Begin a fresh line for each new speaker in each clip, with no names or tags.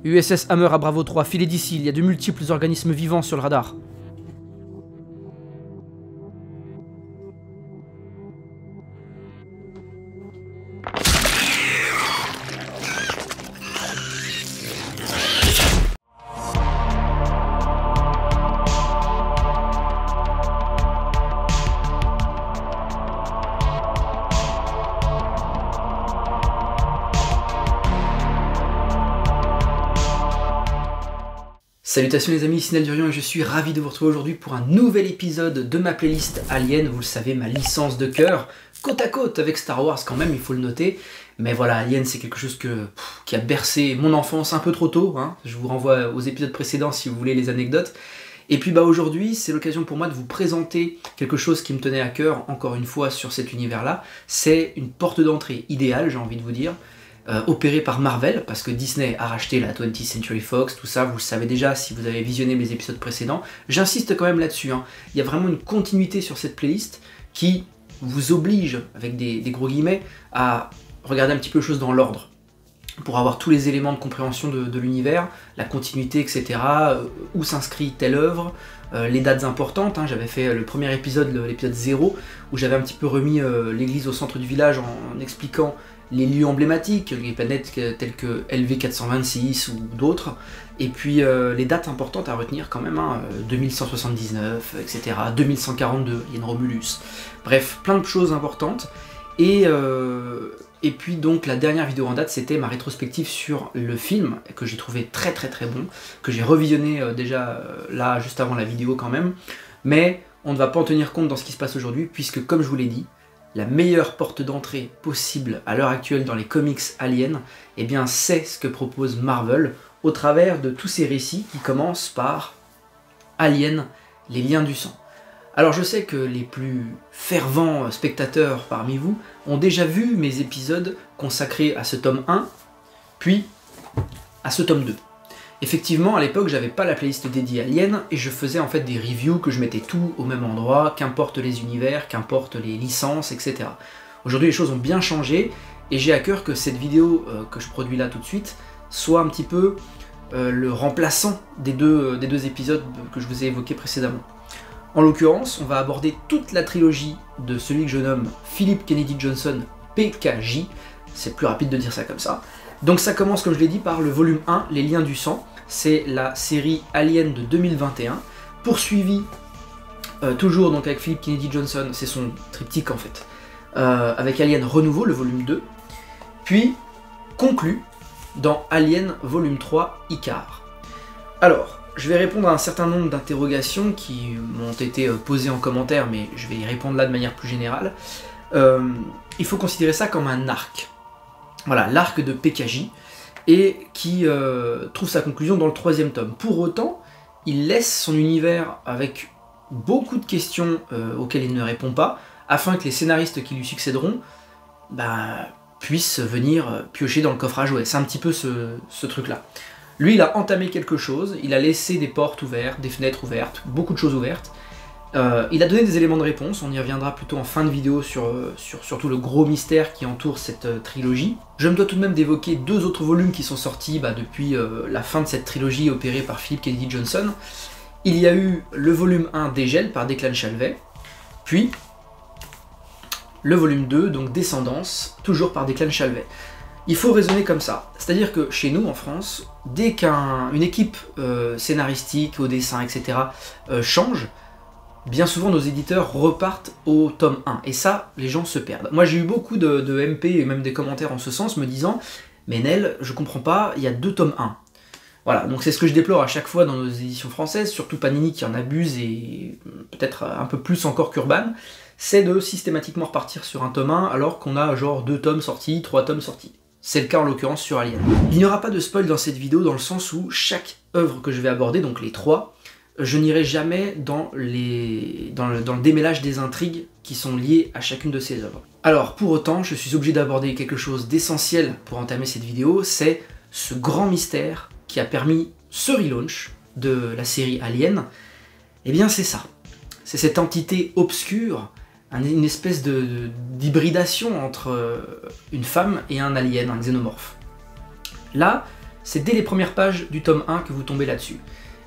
USS Hammer à Bravo 3, filez d'ici, il y a de multiples organismes vivants sur le radar. Salutations les amis, ici Naldurian et je suis ravi de vous retrouver aujourd'hui pour un nouvel épisode de ma playlist Alien, vous le savez, ma licence de cœur, côte à côte avec Star Wars quand même, il faut le noter. Mais voilà, Alien c'est quelque chose qui a bercé mon enfance un peu trop tôt, hein. Je vous renvoie aux épisodes précédents si vous voulez les anecdotes. Et puis aujourd'hui, c'est l'occasion pour moi de vous présenter quelque chose qui me tenait à cœur, encore une fois, sur cet univers-là. C'est une porte d'entrée idéale, j'ai envie de vous dire. Opéré par Marvel, parce que Disney a racheté la 20th Century Fox, tout ça, vous le savez déjà si vous avez visionné mes épisodes précédents. J'insiste quand même là-dessus, hein. Il y a vraiment une continuité sur cette playlist qui vous oblige, avec des gros guillemets, à regarder un petit peu les choses dans l'ordre, pour avoir tous les éléments de compréhension de l'univers, la continuité, etc., où s'inscrit telle œuvre, les dates importantes, hein. J'avais fait le premier épisode, l'épisode 0, où j'avais un petit peu remis l'église au centre du village en expliquant les lieux emblématiques, les planètes telles que LV426 ou d'autres, et puis les dates importantes à retenir quand même, hein, 2179, etc., 2142, Yen Romulus, bref, plein de choses importantes, et puis donc la dernière vidéo en date, c'était ma rétrospective sur le film, que j'ai trouvé très bon, que j'ai revisionné déjà là, juste avant la vidéo quand même, mais on ne va pas en tenir compte dans ce qui se passe aujourd'hui, puisque comme je vous l'ai dit, la meilleure porte d'entrée possible à l'heure actuelle dans les comics Alien, eh bien c'est ce que propose Marvel au travers de tous ces récits qui commencent par Alien, les liens du sang. Alors je sais que les plus fervents spectateurs parmi vous ont déjà vu mes épisodes consacrés à ce tome 1, puis à ce tome 2. Effectivement, à l'époque, j'avais pas la playlist dédiée Alien, et je faisais en fait des reviews que je mettais tout au même endroit, qu'importe les univers, qu'importe les licences, etc. Aujourd'hui, les choses ont bien changé, et j'ai à cœur que cette vidéo que je produis là tout de suite soit un petit peu le remplaçant des deux épisodes que je vous ai évoqués précédemment. En l'occurrence, on va aborder toute la trilogie de celui que je nomme Philip Kennedy Johnson, PKJ, c'est plus rapide de dire ça comme ça. Donc ça commence, comme je l'ai dit, par le volume 1, Les liens du sang. C'est la série Alien de 2021, poursuivi toujours donc avec Philip Kennedy Johnson, c'est son triptyque en fait, avec Alien Renouveau, le volume 2, puis conclu dans Alien volume 3, Icar. Alors, je vais répondre à un certain nombre d'interrogations qui m'ont été posées en commentaire, mais je vais y répondre là de manière plus générale. Il faut considérer ça comme un arc. Voilà, l'arc de PKJ, et qui trouve sa conclusion dans le 3e tome. Pour autant, il laisse son univers avec beaucoup de questions auxquelles il ne répond pas, afin que les scénaristes qui lui succéderont puissent venir piocher dans le coffre à jouets. C'est un petit peu ce truc-là. Lui, il a entamé quelque chose, il a laissé des portes ouvertes, des fenêtres ouvertes, beaucoup de choses ouvertes. Il a donné des éléments de réponse, on y reviendra plutôt en fin de vidéo sur surtout le gros mystère qui entoure cette trilogie. Je me dois tout de même d'évoquer 2 autres volumes qui sont sortis depuis la fin de cette trilogie opérée par Philip Kennedy Johnson. Il y a eu le volume 1 Dégel par Declan Shalvey, puis le volume 2, donc Descendance, toujours par Declan Shalvey. Il faut raisonner comme ça, c'est-à-dire que chez nous en France, dès qu'une équipe scénaristique, au dessin, etc. change, bien souvent nos éditeurs repartent au tome 1, et ça, les gens se perdent. Moi j'ai eu beaucoup de MP et même des commentaires en ce sens me disant « Mais Nel, je comprends pas, il y a 2 tomes 1 ». Voilà, donc c'est ce que je déplore à chaque fois dans nos éditions françaises, surtout Panini qui en abuse, et peut-être un peu plus encore qu'Urban, c'est de systématiquement repartir sur un tome 1 alors qu'on a genre 2 tomes sortis, 3 tomes sortis. C'est le cas en l'occurrence sur Alien. Il n'y aura pas de spoil dans cette vidéo dans le sens où chaque œuvre que je vais aborder, donc les 3, je n'irai jamais dans le démêlage des intrigues qui sont liées à chacune de ces œuvres. Alors, pour autant, je suis obligé d'aborder quelque chose d'essentiel pour entamer cette vidéo, c'est ce grand mystère qui a permis ce relaunch de la série Alien. Eh bien, c'est ça. C'est cette entité obscure, une espèce d'hybridation entre une femme et un alien, un xénomorphe. Là, c'est dès les premières pages du tome 1 que vous tombez là-dessus.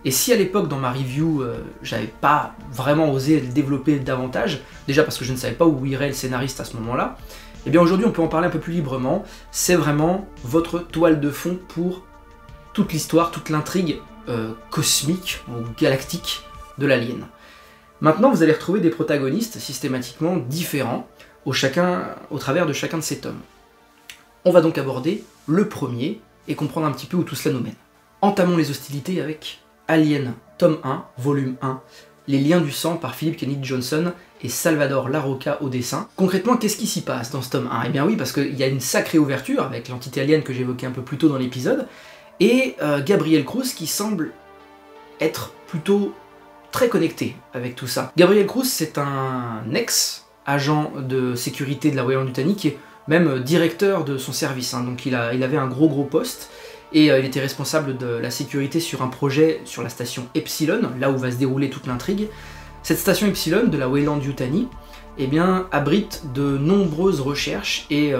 Et si à l'époque dans ma review, j'avais pas vraiment osé le développer davantage, déjà parce que je ne savais pas où irait le scénariste à ce moment-là, et bien aujourd'hui on peut en parler un peu plus librement, c'est vraiment votre toile de fond pour toute l'histoire, toute l'intrigue cosmique ou galactique de l'Alien. Maintenant vous allez retrouver des protagonistes systématiquement différents au travers de chacun de ces tomes. On va donc aborder le premier et comprendre un petit peu où tout cela nous mène. Entamons les hostilités avec Alien, tome 1, volume 1, Les liens du sang par Philip Kennedy Johnson et Salvador Larroca au dessin. Concrètement, qu'est-ce qui s'y passe dans ce tome 1 ? Eh bien oui, parce qu'il y a une sacrée ouverture avec l'entité alien que j'évoquais un peu plus tôt dans l'épisode, et Gabriel Cruz qui semble être plutôt très connecté avec tout ça. Gabriel Cruz, c'est un ex-agent de sécurité de la Weyland-Yutani qui est même directeur de son service, hein. Donc il avait un gros poste, et il était responsable de la sécurité sur un projet sur la station Epsilon, là où va se dérouler toute l'intrigue. Cette station Epsilon de la Weyland-Yutani, eh bien, abrite de nombreuses recherches et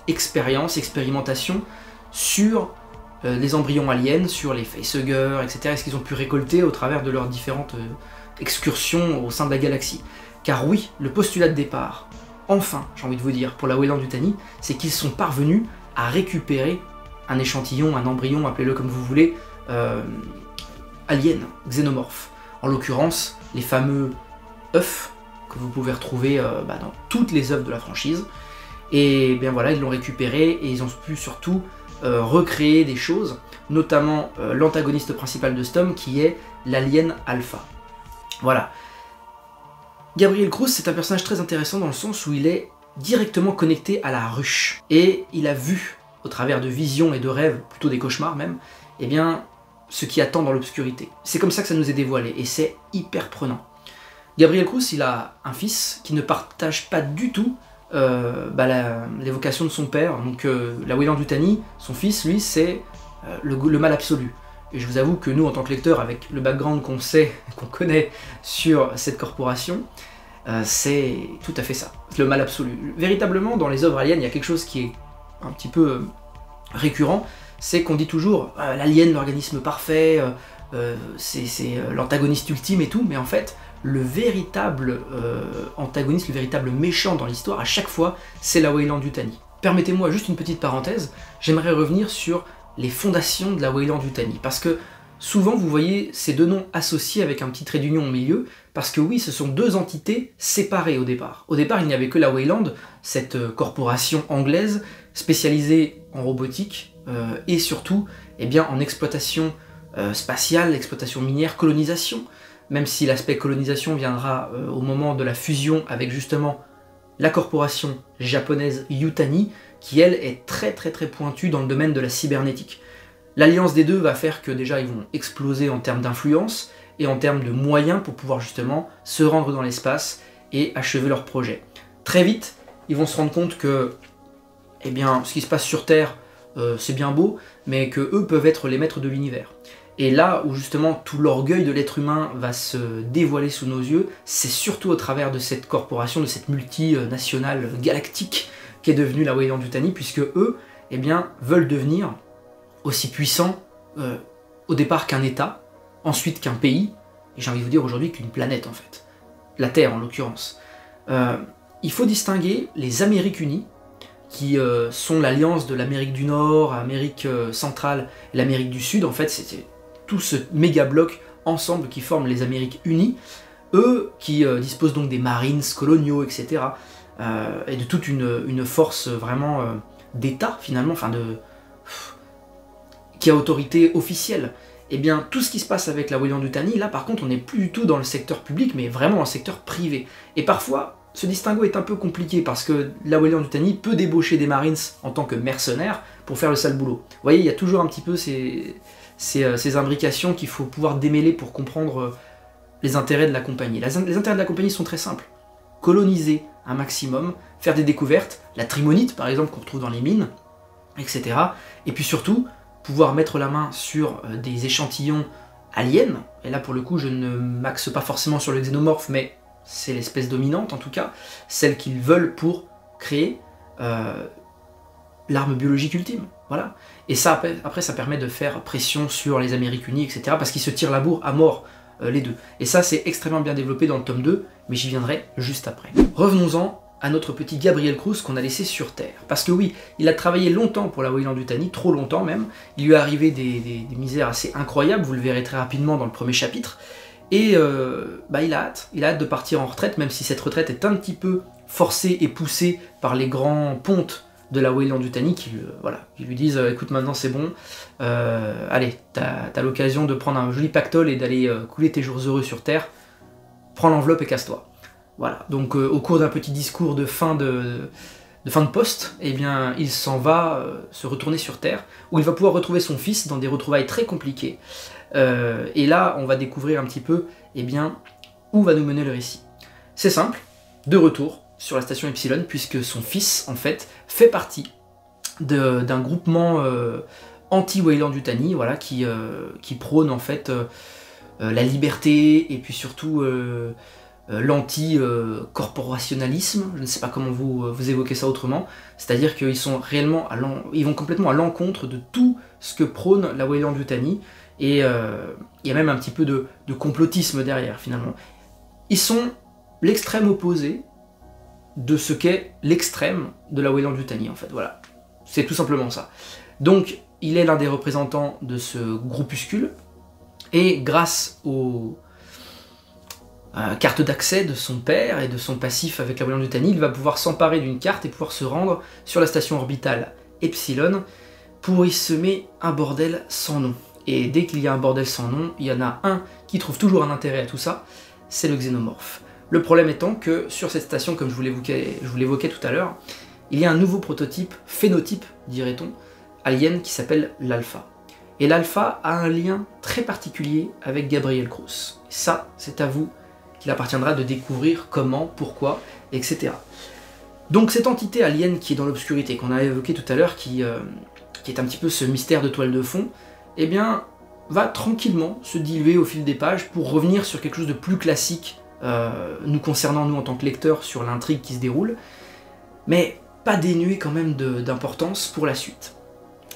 expérimentations sur les embryons aliens, sur les facehuggers, etc. Et ce qu'ils ont pu récolter au travers de leurs différentes excursions au sein de la galaxie. Car oui, le postulat de départ, enfin, j'ai envie de vous dire, pour la Weyland-Yutani, c'est qu'ils sont parvenus à récupérer un échantillon, un embryon, appelez-le comme vous voulez, alien, xénomorphe. En l'occurrence, les fameux œufs que vous pouvez retrouver dans toutes les œuvres de la franchise. Et bien voilà, ils l'ont récupéré et ils ont pu surtout recréer des choses, notamment l'antagoniste principal de ce tome qui est l'alien Alpha. Voilà. Gabriel Cruz, c'est un personnage très intéressant dans le sens où il est directement connecté à la ruche. Et il a vu, au travers de visions et de rêves, plutôt des cauchemars même, eh bien, ce qui attend dans l'obscurité. C'est comme ça que ça nous est dévoilé, et c'est hyper prenant. Gabriel Cruz, il a un fils qui ne partage pas du tout l'évocation de son père. Donc la Weyland-Yutani, son fils, lui, c'est le mal absolu. Et je vous avoue que nous, en tant que lecteurs, avec le background qu'on sait, qu'on connaît sur cette corporation, c'est tout à fait ça, le mal absolu. Véritablement, dans les œuvres aliens, il y a quelque chose qui est un petit peu récurrent, c'est qu'on dit toujours l'alien, l'organisme parfait, c'est l'antagoniste ultime et tout, mais en fait, le véritable antagoniste, le véritable méchant dans l'histoire, à chaque fois, c'est la Weyland-Yutani. Permettez-moi juste une petite parenthèse, j'aimerais revenir sur les fondations de la Weyland-Yutani, parce que souvent vous voyez ces deux noms associés avec un petit trait d'union au milieu, parce que oui, ce sont deux entités séparées au départ. Au départ, il n'y avait que la Weyland, cette corporation anglaise spécialisée en robotique et surtout en exploitation spatiale, exploitation minière, colonisation, même si l'aspect colonisation viendra au moment de la fusion avec justement la corporation japonaise Yutani, qui elle est très pointue dans le domaine de la cybernétique. L'alliance des deux va faire que déjà ils vont exploser en termes d'influence et en termes de moyens pour pouvoir justement se rendre dans l'espace et achever leur projet. Très vite, ils vont se rendre compte que ce qui se passe sur Terre, c'est bien beau, mais que eux peuvent être les maîtres de l'univers. Et là où justement tout l'orgueil de l'être humain va se dévoiler sous nos yeux, c'est surtout au travers de cette corporation, de cette multinationale galactique qu'est devenue la Weyland-Yutani, puisque eux veulent devenir aussi puissants au départ qu'un État, ensuite qu'un pays, et j'ai envie de vous dire aujourd'hui qu'une planète en fait. La Terre en l'occurrence. Il faut distinguer les Amériques Unies, qui sont l'alliance de l'Amérique du Nord, l'Amérique centrale et l'Amérique du Sud. En fait, c'est tout ce méga bloc ensemble qui forme les Amériques Unies, eux qui disposent donc des Marines coloniaux, etc. Et de toute une force vraiment d'État finalement, qui a autorité officielle. Et bien tout ce qui se passe avec la Weyland-Yutani, là par contre on n'est plus du tout dans le secteur public, mais vraiment dans le secteur privé. Et parfois, ce distinguo est un peu compliqué parce que la Weyland-Yutani peut débaucher des Marines en tant que mercenaires pour faire le sale boulot. Vous voyez, il y a toujours un petit peu ces imbrications qu'il faut pouvoir démêler pour comprendre les intérêts de la compagnie. Les intérêts de la compagnie sont très simples. Coloniser un maximum, faire des découvertes, la trimonite par exemple qu'on retrouve dans les mines, etc. Et puis surtout, pouvoir mettre la main sur des échantillons aliens, et là pour le coup je ne m'axe pas forcément sur le xénomorphe, mais c'est l'espèce dominante en tout cas, celle qu'ils veulent pour créer l'arme biologique ultime. Voilà. Et ça, après, ça permet de faire pression sur les Amériques Unies, etc. Parce qu'ils se tirent la bourre à mort, les deux. Et ça, c'est extrêmement bien développé dans le tome 2, mais j'y viendrai juste après. Revenons-en à notre petit Gabriel Cruz qu'on a laissé sur Terre. Parce que oui, il a travaillé longtemps pour la Weyland-Yutani, trop longtemps même. Il lui est arrivé des misères assez incroyables, vous le verrez très rapidement dans le premier chapitre. Et il a hâte de partir en retraite, même si cette retraite est un petit peu forcée et poussée par les grands pontes de la Weyland-Yutani qui lui disent écoute, maintenant c'est bon, allez, t'as l'occasion de prendre un joli pactole et d'aller couler tes jours heureux sur Terre, prends l'enveloppe et casse-toi. Voilà, donc au cours d'un petit discours de fin de poste, eh bien, il s'en va se retourner sur Terre, où il va pouvoir retrouver son fils dans des retrouvailles très compliquées. Et là, on va découvrir un petit peu eh bien, où va nous mener le récit. C'est simple, de retour sur la station Epsilon, puisque son fils, en fait, fait partie d'un groupement anti-Weyland-Yutani, voilà, qui prône, en fait, la liberté, et puis surtout l'anti-corporationnalisme, je ne sais pas comment vous évoquez ça autrement, c'est-à-dire qu'ils sont réellement ils vont complètement à l'encontre de tout ce que prône la Weyland-Yutani, et il y a même un petit peu de complotisme derrière, finalement. Ils sont l'extrême opposé de ce qu'est l'extrême de la Weyland-Yutani, en fait, voilà. C'est tout simplement ça. Donc, il est l'un des représentants de ce groupuscule, et grâce aux carte d'accès de son père et de son passif avec la Weyland-Yutani, il va pouvoir s'emparer d'une carte et pouvoir se rendre sur la station orbitale Epsilon pour y semer un bordel sans nom. Et dès qu'il y a un bordel sans nom, il y en a un qui trouve toujours un intérêt à tout ça, c'est le xénomorphe. Le problème étant que sur cette station, comme je vous l'évoquais tout à l'heure, il y a un nouveau prototype, phénotype, dirait-on, alien qui s'appelle l'Alpha. Et l'Alpha a un lien très particulier avec Gabriel Cruz. Et ça, c'est à vous qu'il appartiendra de découvrir comment, pourquoi, etc. Donc cette entité alien qui est dans l'obscurité, qu'on a évoqué tout à l'heure, qui est un petit peu ce mystère de toile de fond, eh bien, va tranquillement se diluer au fil des pages pour revenir sur quelque chose de plus classique, nous concernant, nous en tant que lecteurs, sur l'intrigue qui se déroule, mais pas dénué quand même d'importance pour la suite.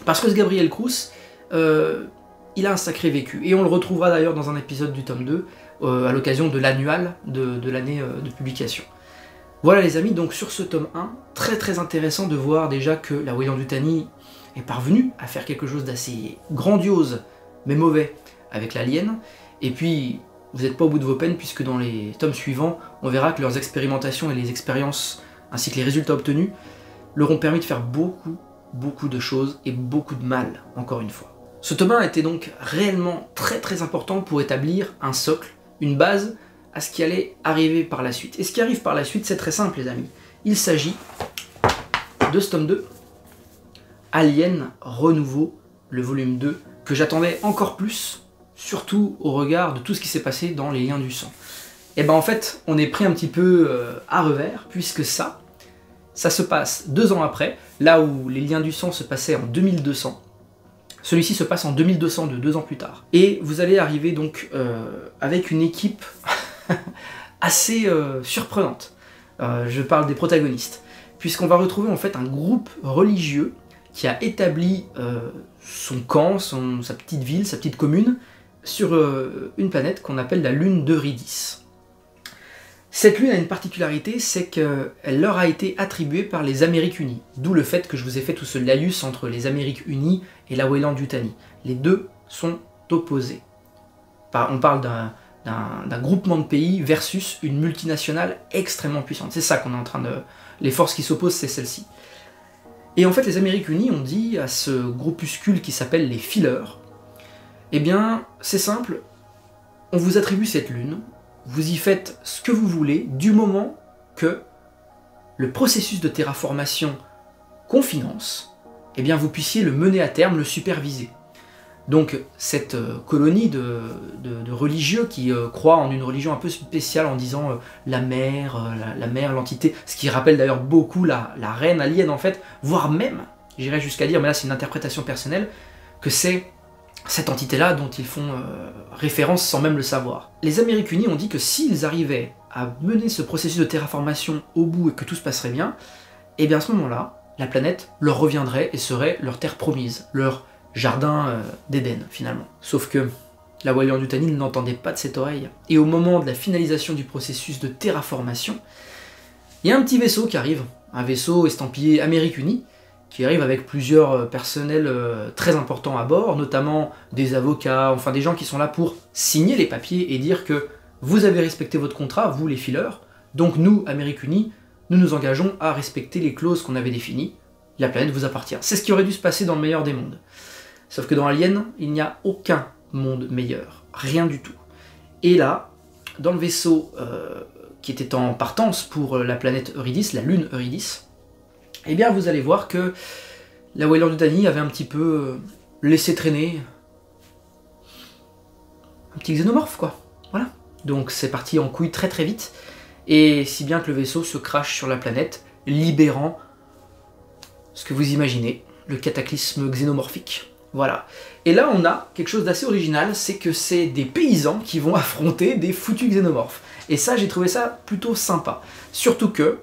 Parce que ce Gabriel Cruz, il a un sacré vécu, et on le retrouvera d'ailleurs dans un épisode du tome 2, à l'occasion de l'annual de l'année de publication. Voilà les amis, donc sur ce tome 1, très très intéressant de voir déjà que la Weyland-Yutani est parvenue à faire quelque chose d'assez grandiose, mais mauvais, avec l'alien, et puis vous n'êtes pas au bout de vos peines, puisque dans les tomes suivants, on verra que leurs expérimentations et les expériences, ainsi que les résultats obtenus, leur ont permis de faire beaucoup de choses, et beaucoup de mal, encore une fois. Ce tome 1 était donc réellement très très important pour établir un socle, une base, à ce qui allait arriver par la suite. Et ce qui arrive par la suite, c'est très simple les amis. Il s'agit de ce tome 2, Alien Renouveau, le volume 2, que j'attendais encore plus, surtout au regard de tout ce qui s'est passé dans Les Liens du Sang. Et ben en fait, on est pris un petit peu à revers, puisque ça se passe 2 ans après, là où Les Liens du Sang se passaient en 2200, celui-ci se passe en 2202, 2 ans plus tard. Et vous allez arriver donc avec une équipe assez surprenante. Je parle des protagonistes, puisqu'on va retrouver en fait un groupe religieux qui a établi son camp, sa petite ville, sa petite commune, sur une planète qu'on appelle la lune d'Eurydice. Cette lune a une particularité, c'est qu'elle leur a été attribuée par les Amériques Unies, d'où le fait que je vous ai fait tout ce laïus entre les Amériques Unies et la Weyland-Yutani. Les deux sont opposés. On parle d'un groupement de pays versus une multinationale extrêmement puissante. C'est ça qu'on est en train de... Les forces qui s'opposent, c'est celle-ci. Et en fait, les Amériques Unies ont dit à ce groupuscule qui s'appelle les Fillers, eh bien, c'est simple, on vous attribue cette lune, vous y faites ce que vous voulez, du moment que le processus de terraformation qu'on finance, eh bien, vous puissiez le mener à terme, le superviser. Donc cette colonie de religieux qui croient en une religion un peu spéciale en disant la mer, l'entité, ce qui rappelle d'ailleurs beaucoup la reine alien en fait, voire même, j'irais jusqu'à dire, mais là c'est une interprétation personnelle, que c'est cette entité-là dont ils font référence sans même le savoir. Les Amériques Unies ont dit que s'ils arrivaient à mener ce processus de terraformation au bout et que tout se passerait bien, et bien à ce moment-là, la planète leur reviendrait et serait leur terre promise, leur jardin d'Éden finalement. Sauf que la Weyland-Yutani n'entendait pas de cette oreille. Et au moment de la finalisation du processus de terraformation, il y a un petit vaisseau qui arrive, un vaisseau estampillé Amérique Unie, qui arrive avec plusieurs personnels très importants à bord, notamment des avocats, enfin des gens qui sont là pour signer les papiers et dire que vous avez respecté votre contrat, vous les fileurs, donc nous, Amérique Unie, nous nous engageons à respecter les clauses qu'on avait définies, la planète vous appartient. C'est ce qui aurait dû se passer dans le meilleur des mondes. Sauf que dans Alien, il n'y a aucun monde meilleur, rien du tout. Et là, dans le vaisseau qui était en partance pour la planète Eurydice, la lune Eurydice, eh bien vous allez voir que la Weyland-Yutani avait un petit peu laissé traîner un petit xénomorphe, quoi. Voilà. Donc c'est parti en couille très très vite, et si bien que le vaisseau se crache sur la planète, libérant ce que vous imaginez, le cataclysme xénomorphique. Voilà. Et là, on a quelque chose d'assez original, c'est que c'est des paysans qui vont affronter des foutus xénomorphes. Et ça, j'ai trouvé ça plutôt sympa. Surtout que,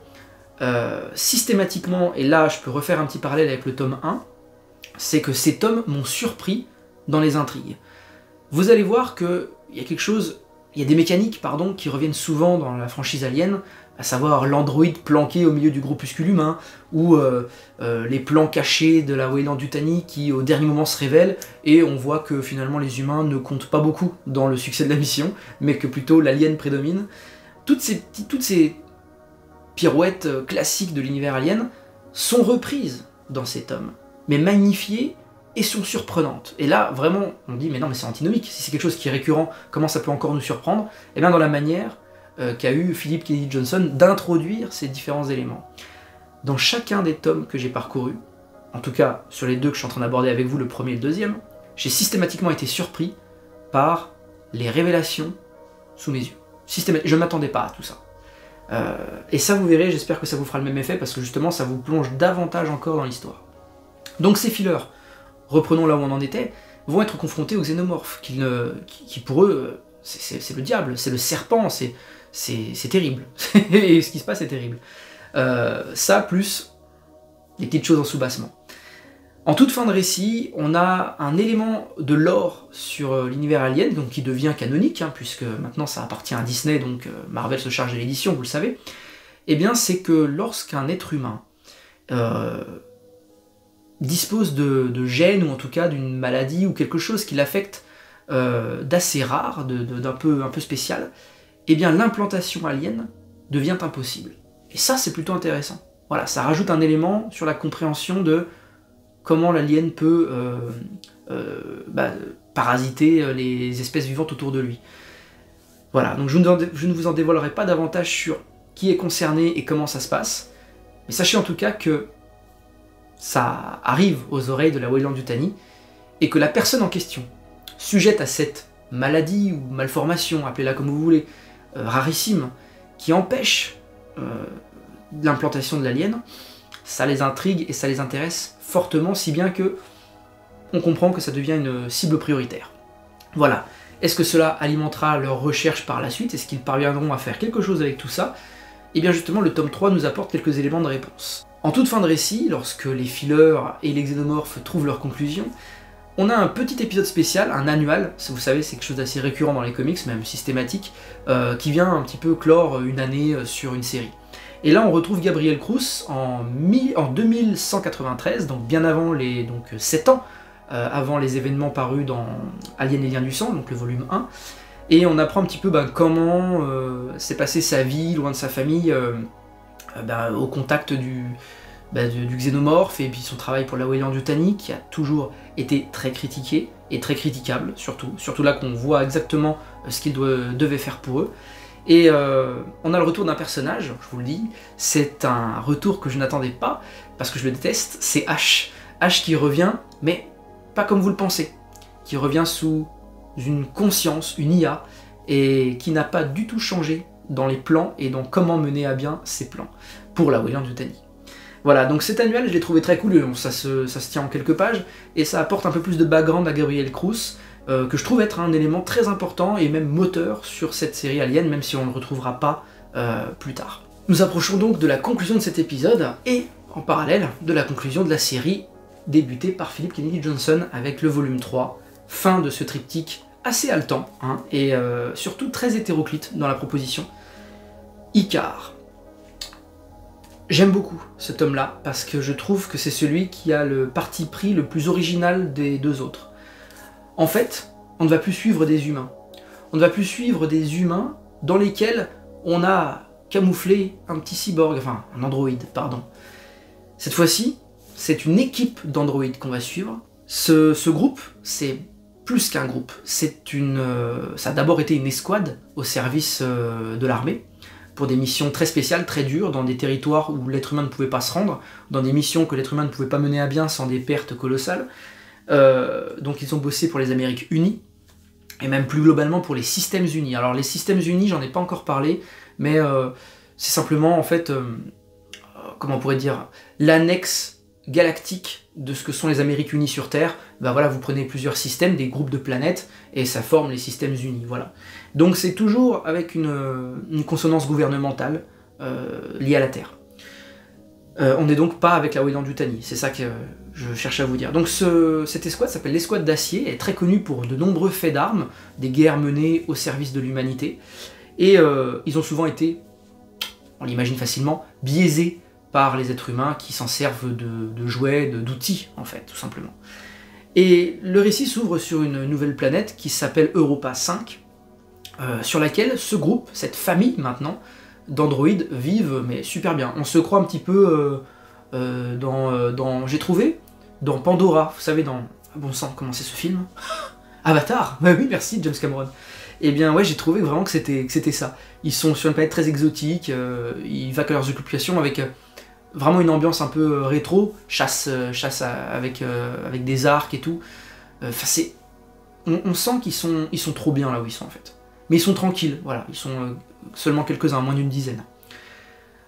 systématiquement, et là, je peux refaire un petit parallèle avec le tome 1, c'est que ces tomes m'ont surpris dans les intrigues. Vous allez voir qu'il y a quelque chose, il y a des mécaniques, pardon, qui reviennent souvent dans la franchise Alien, à savoir l'androïde planqué au milieu du groupuscule humain, ou les plans cachés de la Weyland-Yutani qui au dernier moment se révèlent, et on voit que finalement les humains ne comptent pas beaucoup dans le succès de la mission, mais que plutôt l'alien prédomine. Toutes ces pirouettes classiques de l'univers Alien sont reprises dans ces tomes, mais magnifiées et sont surprenantes. Et là, vraiment, on dit, mais non, mais c'est antinomique, si c'est quelque chose qui est récurrent, comment ça peut encore nous surprendre? Et bien dans la manière qu'a eu Philip Kennedy Johnson d'introduire ces différents éléments. Dans chacun des tomes que j'ai parcourus, en tout cas sur les deux que je suis en train d'aborder avec vous, le premier et le deuxième, j'ai systématiquement été surpris par les révélations sous mes yeux. Je ne m'attendais pas à tout ça. Et ça, vous verrez, j'espère que ça vous fera le même effet, parce que justement, ça vous plonge davantage encore dans l'histoire. Donc ces fillers, reprenons là où on en était, vont être confrontés aux xénomorphes, qui pour eux, c'est le diable, c'est le serpent, c'est terrible. Et ce qui se passe est terrible. Ça, plus des petites choses en sous-bassement. En toute fin de récit, on a un élément de lore sur l'univers Alien, donc qui devient canonique, puisque maintenant ça appartient à Disney, donc Marvel se charge de l'édition, vous le savez. Eh bien, c'est que lorsqu'un être humain dispose de gènes, ou en tout cas d'une maladie, ou quelque chose qui l'affecte d'assez rare, d'un peu spécial, eh bien l'implantation alien devient impossible. Et ça, c'est plutôt intéressant. Voilà, ça rajoute un élément sur la compréhension de comment l'alien peut parasiter les espèces vivantes autour de lui. Voilà, donc je ne vous en dévoilerai pas davantage sur qui est concerné et comment ça se passe, mais sachez en tout cas que ça arrive aux oreilles de la Weyland-Yutani, et que la personne en question, sujette à cette maladie ou malformation, appelez-la comme vous voulez, rarissime, qui empêche l'implantation de l'alien, ça les intrigue et ça les intéresse fortement, si bien que on comprend que ça devient une cible prioritaire. Voilà. Est-ce que cela alimentera leur recherche par la suite? Est-ce qu'ils parviendront à faire quelque chose avec tout ça? Et bien justement, le tome 3 nous apporte quelques éléments de réponse. En toute fin de récit, lorsque les fillers et les xénomorphes trouvent leur conclusion, on a un petit épisode spécial, un annual, vous savez, c'est quelque chose d'assez récurrent dans les comics, même systématique, qui vient un petit peu clore une année sur une série. Et là, on retrouve Gabriel Cruz en 2193, donc bien avant 7 ans, avant les événements parus dans Alien et Liens du Sang, donc le volume 1, et on apprend un petit peu comment s'est passée sa vie, loin de sa famille, au contact du xénomorphe, et puis son travail pour la Weyland-Yutani, qui a toujours été très critiqué, et très critiquable, surtout là qu'on voit exactement ce qu'il devait faire pour eux. Et on a le retour d'un personnage, je vous le dis, c'est un retour que je n'attendais pas, parce que je le déteste, c'est Ash. Ash qui revient, mais pas comme vous le pensez, qui revient sous une conscience, une IA, et qui n'a pas du tout changé dans les plans et dans comment mener à bien ses plans pour la Weyland-Yutani. Voilà, donc cet annuel, je l'ai trouvé très cool, ça se tient en quelques pages, et ça apporte un peu plus de background à Gabriel Cruz, que je trouve être un élément très important et même moteur sur cette série Alien, même si on ne le retrouvera pas plus tard. Nous approchons donc de la conclusion de cet épisode, et en parallèle de la conclusion de la série débutée par Philip Kennedy Johnson avec le volume 3, fin de ce triptyque assez haletant, hein, et surtout très hétéroclite dans la proposition. Icar. J'aime beaucoup ce tome-là, parce que je trouve que c'est celui qui a le parti pris le plus original des deux autres. En fait, on ne va plus suivre des humains. On ne va plus suivre des humains dans lesquels on a camouflé un petit cyborg, enfin un androïde, pardon. Cette fois-ci, c'est une équipe d'androïdes qu'on va suivre. Ce groupe, c'est plus qu'un groupe. Ça a d'abord été une escouade au service de l'armée, pour des missions très spéciales, très dures, dans des territoires où l'être humain ne pouvait pas se rendre, dans des missions que l'être humain ne pouvait pas mener à bien sans des pertes colossales. Donc ils ont bossé pour les Amériques Unies, et même plus globalement pour les Systèmes Unis. Alors les Systèmes Unis, j'en ai pas encore parlé, mais c'est simplement en fait, comment on pourrait dire, l'annexe galactique de ce que sont les Amériques Unies sur Terre. Ben voilà, vous prenez plusieurs systèmes, des groupes de planètes, et ça forme les Systèmes Unis, voilà. Donc c'est toujours avec une consonance gouvernementale liée à la Terre. On n'est donc pas avec la Weyland-Yutani, c'est ça que je cherche à vous dire. Donc cette escouade s'appelle l'escouade d'acier, elle est très connue pour de nombreux faits d'armes, des guerres menées au service de l'humanité, et ils ont souvent été, on l'imagine facilement, biaisés par les êtres humains qui s'en servent de jouets, d'outils en fait, tout simplement. Et le récit s'ouvre sur une nouvelle planète qui s'appelle Europa 5, sur laquelle ce groupe, cette famille maintenant, d'androïdes vivent mais super bien. On se croit un petit peu j'ai trouvé, dans Pandora, vous savez, dans... Bon sang, comment c'est ce film? Avatar. Bah oui, merci James Cameron. Et bien ouais, j'ai trouvé vraiment que c'était ça. Ils sont sur une planète très exotique, ils vaquent à leurs occupations avec vraiment une ambiance un peu rétro, chasse avec des arcs et tout. Enfin, on sent qu'ils sont trop bien là où ils sont en fait. Mais ils sont tranquilles, voilà, ils sont seulement quelques-uns, moins d'une dizaine.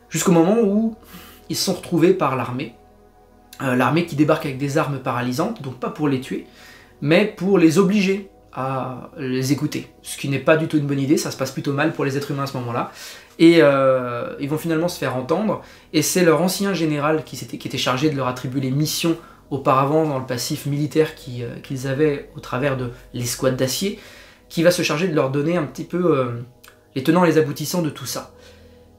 Jusqu'au moment où ils sont retrouvés par l'armée. L'armée qui débarque avec des armes paralysantes, donc pas pour les tuer, mais pour les obliger à les écouter. Ce qui n'est pas du tout une bonne idée, ça se passe plutôt mal pour les êtres humains à ce moment-là. Et ils vont finalement se faire entendre, et c'est leur ancien général qui était chargé de leur attribuer les missions auparavant dans le passif militaire qu'ils avaient au travers de l'escouade d'acier, qui va se charger de leur donner un petit peu les tenants et les aboutissants de tout ça.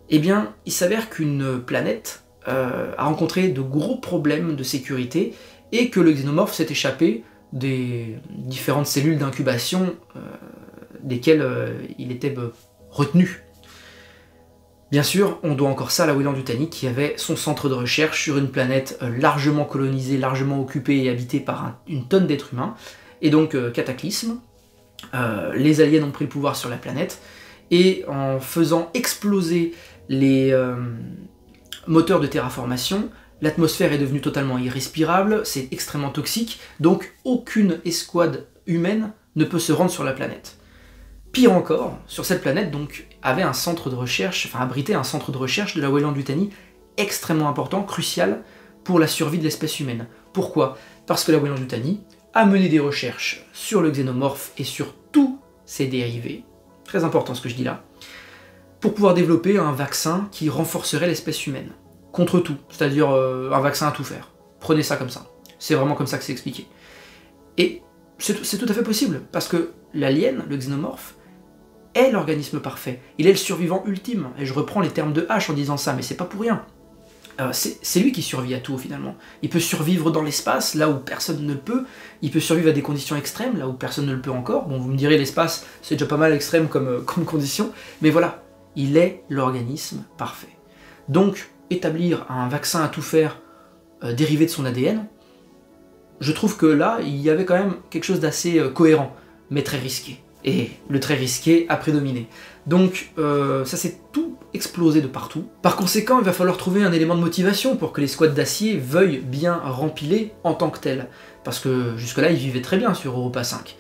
Eh bien, il s'avère qu'une planète a rencontré de gros problèmes de sécurité, et que le xénomorphe s'est échappé des différentes cellules d'incubation desquelles il était retenu. Bien sûr, on doit encore ça à la Weyland-Yutani, qui avait son centre de recherche sur une planète largement colonisée, largement occupée et habitée par une tonne d'êtres humains, et donc cataclysme. Les aliens ont pris le pouvoir sur la planète, et en faisant exploser les moteurs de terraformation, l'atmosphère est devenue totalement irrespirable, c'est extrêmement toxique, donc aucune escouade humaine ne peut se rendre sur la planète. Pire encore, sur cette planète donc avait un centre de recherche, enfin abritait un centre de recherche de la Weyland-Yutani extrêmement important, crucial pour la survie de l'espèce humaine. Pourquoi? Parce que la Weyland-Yutani a mené des recherches sur le xénomorphe et sur tous ses dérivés, très important ce que je dis là, pour pouvoir développer un vaccin qui renforcerait l'espèce humaine, contre tout, c'est-à-dire un vaccin à tout faire. Prenez ça comme ça. C'est vraiment comme ça que c'est expliqué. Et c'est tout à fait possible, parce que l'alien, le xénomorphe, est l'organisme parfait. Il est le survivant ultime, et je reprends les termes de H en disant ça, mais c'est pas pour rien. C'est lui qui survit à tout finalement. Il peut survivre dans l'espace, là où personne ne peut, il peut survivre à des conditions extrêmes, là où personne ne le peut encore. Bon, vous me direz, l'espace, c'est déjà pas mal extrême comme condition, mais voilà, il est l'organisme parfait. Donc, établir un vaccin à tout faire dérivé de son ADN, je trouve que là, il y avait quand même quelque chose d'assez cohérent, mais très risqué. Et le très risqué a prédominé. Donc ça s'est tout explosé de partout. Par conséquent, il va falloir trouver un élément de motivation pour que les squads d'acier veuillent bien rempiler en tant que tels. Parce que jusque-là, ils vivaient très bien sur Europa 5.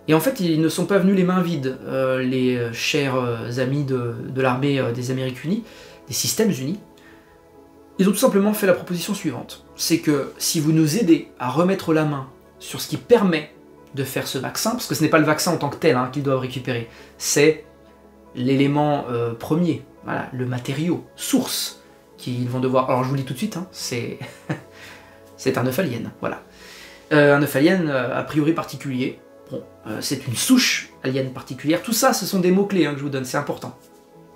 Et en fait, ils ne sont pas venus les mains vides, les chers amis de l'armée des Amériques Unies, des Systèmes Unis. Ils ont tout simplement fait la proposition suivante. C'est que si vous nous aidez à remettre la main sur ce qui permet de faire ce vaccin, parce que ce n'est pas le vaccin en tant que tel qu'ils doivent récupérer, c'est l'élément premier, voilà, le matériau, source. qu'ils vont devoir... Alors je vous le dis tout de suite, hein, c'est un œuf alien, voilà. Un œuf alien a priori particulier. Bon, c'est une souche alien particulière. Tout ça, ce sont des mots-clés que je vous donne, c'est important.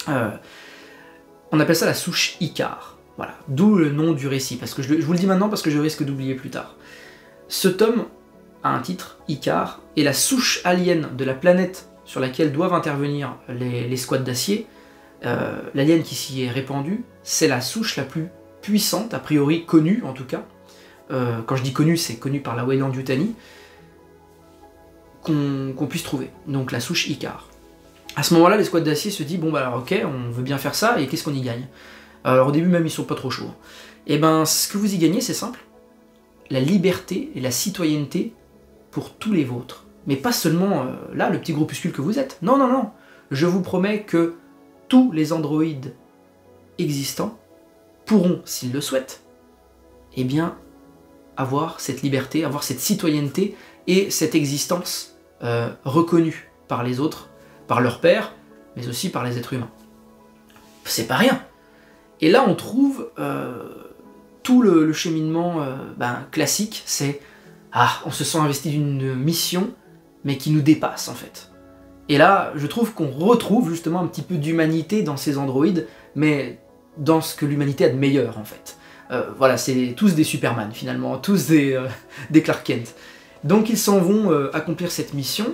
On appelle ça la souche Icar. Voilà, d'où le nom du récit, parce que je vous le dis maintenant parce que je risque d'oublier plus tard. Ce tome a un titre, Icar, et la souche alien de la planète sur laquelle doivent intervenir les squads d'acier, l'alien qui s'y est répandu, c'est la souche la plus puissante, a priori connue en tout cas. Quand je dis connue, c'est connu par la Weyland-Yutani, qu'on puisse trouver. Donc la souche Icar. À ce moment-là, les squads d'acier se disent, bon bah alors ok, on veut bien faire ça, et qu'est-ce qu'on y gagne? Alors au début même, ils sont pas trop chauds. Et ben, ce que vous y gagnez, c'est simple. La liberté et la citoyenneté pour tous les vôtres. Mais pas seulement, là, le petit groupuscule que vous êtes. Non, non, non. Je vous promets que tous les androïdes existants pourront, s'ils le souhaitent, eh bien, avoir cette liberté, avoir cette citoyenneté et cette existence reconnue par les autres, par leurs pairs, mais aussi par les êtres humains. C'est pas rien. Et là, on trouve tout le cheminement classique, c'est on se sent investi d'une mission, mais qui nous dépasse en fait. Et là, je trouve qu'on retrouve justement un petit peu d'humanité dans ces androïdes, mais dans ce que l'humanité a de meilleur en fait. Voilà, c'est tous des Superman finalement, tous des Clark Kent. Donc ils s'en vont accomplir cette mission,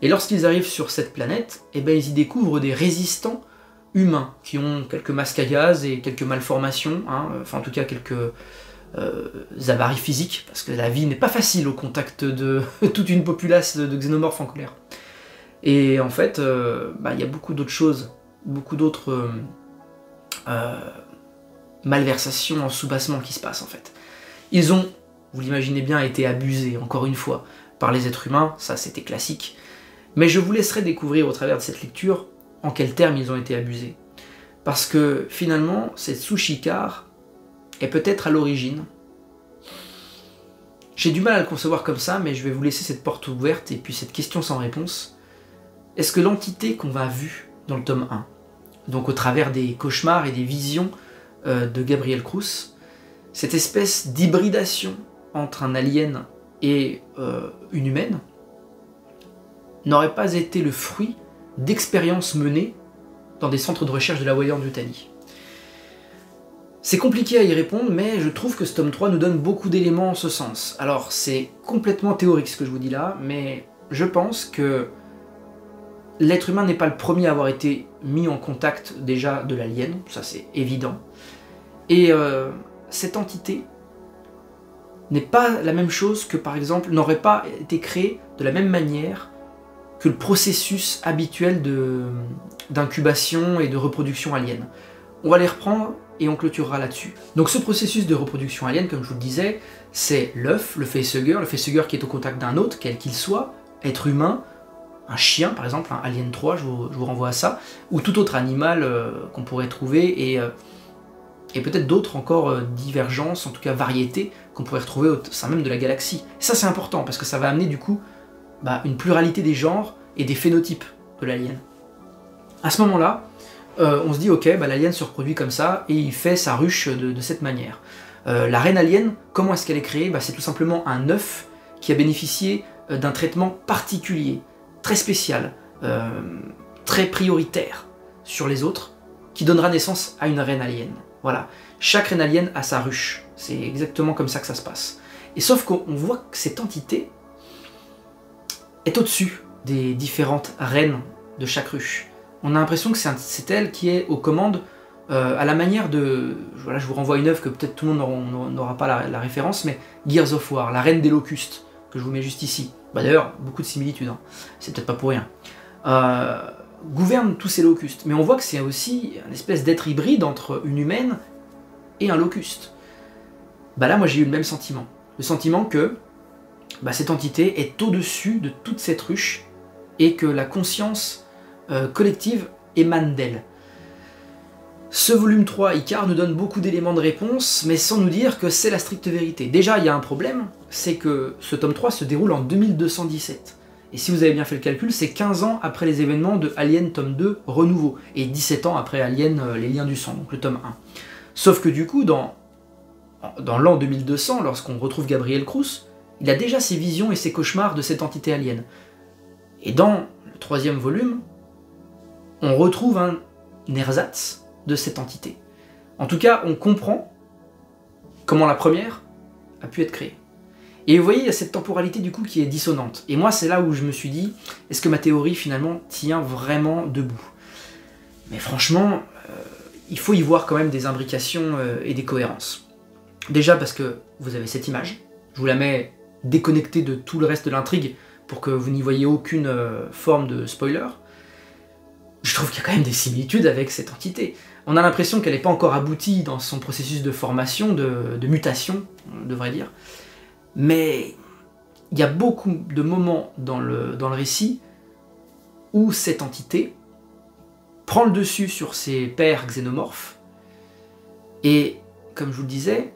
et lorsqu'ils arrivent sur cette planète, eh ben, ils y découvrent des résistants humains, qui ont quelques masques à gaz et quelques malformations, enfin en tout cas quelques avaries physiques, parce que la vie n'est pas facile au contact de toute une populace de xénomorphes en colère. Et en fait, y a beaucoup d'autres choses, beaucoup d'autres malversations en soubassement qui se passent en fait. Ils ont, vous l'imaginez bien, été abusés, encore une fois, par les êtres humains, ça c'était classique, mais je vous laisserai découvrir au travers de cette lecture en quels termes ils ont été abusés. Parce que finalement, cette souche Icar est peut-être à l'origine. J'ai du mal à le concevoir comme ça, mais je vais vous laisser cette porte ouverte et puis cette question sans réponse. Est-ce que l'entité qu'on va vue dans le tome 1, donc au travers des cauchemars et des visions de Gabriel Cruz, cette espèce d'hybridation entre un alien et une humaine, n'aurait pas été le fruit d'expériences menées dans des centres de recherche de la Weyland-Yutani? C'est compliqué à y répondre, mais je trouve que ce tome 3 nous donne beaucoup d'éléments en ce sens. Alors, c'est complètement théorique ce que je vous dis là, mais je pense que l'être humain n'est pas le premier à avoir été mis en contact déjà de l'alien, ça c'est évident. Et cette entité n'est pas la même chose que, par exemple, n'aurait pas été créée de la même manière que le processus habituel d'incubation et de reproduction alien. On va les reprendre et on clôturera là-dessus. Donc ce processus de reproduction alien, comme je vous le disais, c'est l'œuf, le facehugger qui est au contact d'un autre, quel qu'il soit, être humain, un chien par exemple, un Alien 3, je vous renvoie à ça, ou tout autre animal qu'on pourrait trouver, et peut-être d'autres encore divergences, en tout cas variétés, qu'on pourrait retrouver au sein même de la galaxie. Et ça c'est important, parce que ça va amener du coup une pluralité des genres et des phénotypes de l'alien. À ce moment-là, on se dit ok, l'alien se reproduit comme ça et il fait sa ruche de cette manière. La reine alien, comment est-ce qu'elle est créée? C'est tout simplement un œuf qui a bénéficié d'un traitement particulier, très spécial, très prioritaire sur les autres, qui donnera naissance à une reine alien. Voilà, chaque reine alien a sa ruche, c'est exactement comme ça que ça se passe. Et sauf qu'on voit que cette entité est au-dessus des différentes reines de chaque ruche. On a l'impression que c'est elle qui est aux commandes, à la manière de... Voilà, je vous renvoie une œuvre que peut-être tout le monde n'aura pas la référence, mais Gears of War, la reine des locustes, que je vous mets juste ici. D'ailleurs, beaucoup de similitudes, c'est peut-être pas pour rien. Gouverne tous ces locustes, mais on voit que c'est aussi une espèce d'être hybride entre une humaine et un locuste. Là, moi j'ai eu le même sentiment. Le sentiment que cette entité est au-dessus de toute cette ruche et que la conscience collective émane d'elle. Ce volume 3, Icar, nous donne beaucoup d'éléments de réponse, mais sans nous dire que c'est la stricte vérité. Déjà, il y a un problème, c'est que ce tome 3 se déroule en 2217. Et si vous avez bien fait le calcul, c'est 15 ans après les événements de Alien tome 2 Renouveau, et 17 ans après Alien Les Liens du Sang, donc le tome Sauf que du coup, dans l'an 2200, lorsqu'on retrouve Gabriel Cruz, il a déjà ses visions et ses cauchemars de cette entité alien. Et dans le 3e volume, on retrouve un ersatz de cette entité. En tout cas, on comprend comment la première a pu être créée. Et vous voyez, il y a cette temporalité du coup qui est dissonante. Et moi, c'est là où je me suis dit, est-ce que ma théorie finalement tient vraiment debout? Mais franchement, il faut y voir quand même des imbrications et des cohérences. Déjà parce que vous avez cette image, je vous la mets déconnectée de tout le reste de l'intrigue pour que vous n'y voyez aucune forme de spoiler. Je trouve qu'il y a quand même des similitudes avec cette entité. On a l'impression qu'elle n'est pas encore aboutie dans son processus de formation, de mutation, on devrait dire. Mais il y a beaucoup de moments dans le récit où cette entité prend le dessus sur ses pairs xénomorphes, et comme je vous le disais,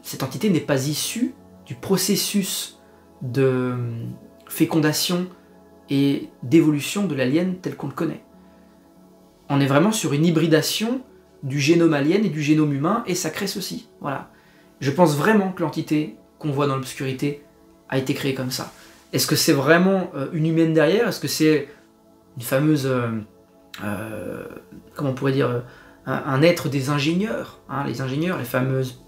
cette entité n'est pas issue du processus de fécondation et d'évolution de l'alien tel qu'on le connaît. On est vraiment sur une hybridation du génome alien et du génome humain, et ça crée ceci. Voilà. Je pense vraiment que l'entité qu'on voit dans l'obscurité a été créée comme ça. Est-ce que c'est vraiment une humaine derrière? Est-ce que c'est une fameuse... comment on pourrait dire, un être des ingénieurs, hein, les ingénieurs, les fameuses...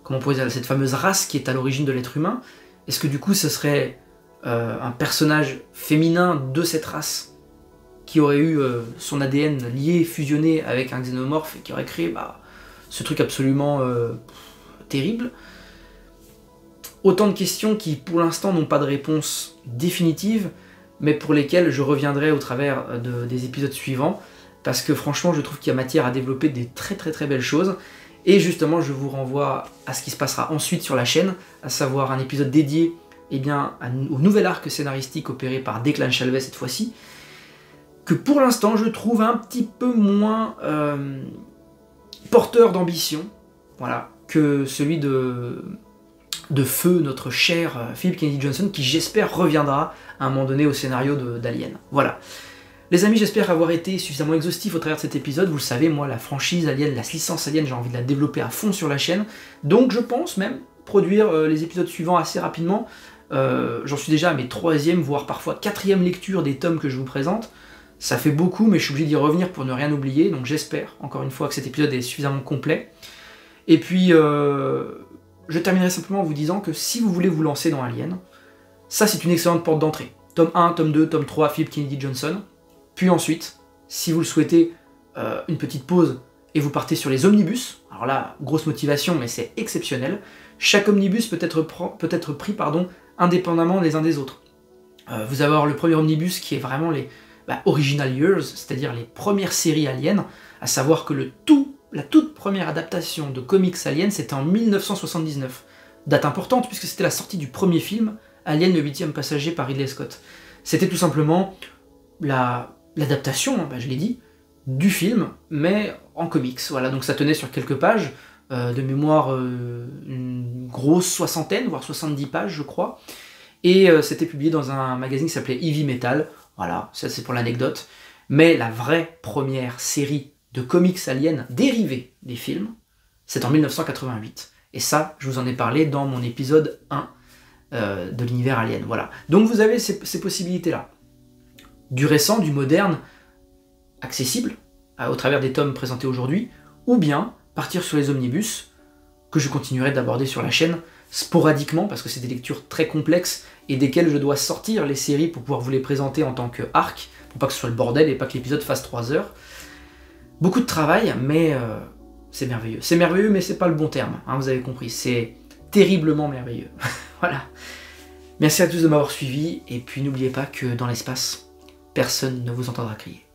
Comment on pourrait dire, cette fameuse race qui est à l'origine de l'être humain? Est-ce que du coup ce serait un personnage féminin de cette race qui aurait eu son ADN lié, fusionné avec un xénomorphe et qui aurait créé ce truc absolument terrible? Autant de questions qui pour l'instant n'ont pas de réponse définitive, mais pour lesquelles je reviendrai au travers des épisodes suivants, parce que franchement je trouve qu'il y a matière à développer des très très très belles choses. Et justement je vous renvoie à ce qui se passera ensuite sur la chaîne, à savoir un épisode dédié au nouvel arc scénaristique opéré par Declan Shalvey cette fois-ci, que pour l'instant je trouve un petit peu moins porteur d'ambition, voilà, que celui de Feu, notre cher Philip Kennedy Johnson, qui j'espère reviendra à un moment donné au scénario d'Alien. Voilà. Les amis, j'espère avoir été suffisamment exhaustif au travers de cet épisode. Vous le savez, moi, la franchise Alien, la licence Alien, j'ai envie de la développer à fond sur la chaîne. Donc je pense même produire les épisodes suivants assez rapidement. J'en suis déjà à mes 3e, voire parfois 4e lecture des tomes que je vous présente. Ça fait beaucoup, mais je suis obligé d'y revenir pour ne rien oublier. Donc j'espère, encore une fois, que cet épisode est suffisamment complet. Et puis, je terminerai simplement en vous disant que si vous voulez vous lancer dans Alien, ça c'est une excellente porte d'entrée. Tome 1, tome 2, tome 3, Philip Kennedy Johnson. Puis ensuite, si vous le souhaitez, une petite pause et vous partez sur les omnibus. Alors là, grosse motivation, mais c'est exceptionnel. Chaque omnibus peut être pris indépendamment les uns des autres. Vous allez avoir le premier omnibus qui est vraiment les Original Years, c'est-à-dire les premières séries Alien, à savoir que la toute première adaptation de comics Alien, c'était en 1979. Date importante puisque c'était la sortie du premier film, Alien le 8e passager par Ridley Scott. C'était tout simplement l'adaptation, je l'ai dit, du film, mais en comics. Voilà, donc ça tenait sur quelques pages, de mémoire une grosse soixantaine, voire 70 pages je crois, et c'était publié dans un magazine qui s'appelait Heavy Metal. Voilà, ça c'est pour l'anecdote. Mais la vraie première série de comics Alien dérivés des films, c'est en 1988. Et ça, je vous en ai parlé dans mon épisode 1 de l'univers Alien. Voilà. Donc vous avez ces possibilités-là. Du récent, du moderne, accessible, au travers des tomes présentés aujourd'hui, ou bien partir sur les omnibus, que je continuerai d'aborder sur la chaîne, sporadiquement, parce que c'est des lectures très complexes, et desquelles je dois sortir les séries pour pouvoir vous les présenter en tant que arc, pour pas que ce soit le bordel et pas que l'épisode fasse 3 heures. Beaucoup de travail, mais c'est merveilleux. C'est merveilleux, mais c'est pas le bon terme, hein, vous avez compris. C'est terriblement merveilleux. Voilà. Merci à tous de m'avoir suivi, et puis n'oubliez pas que dans l'espace, personne ne vous entendra crier.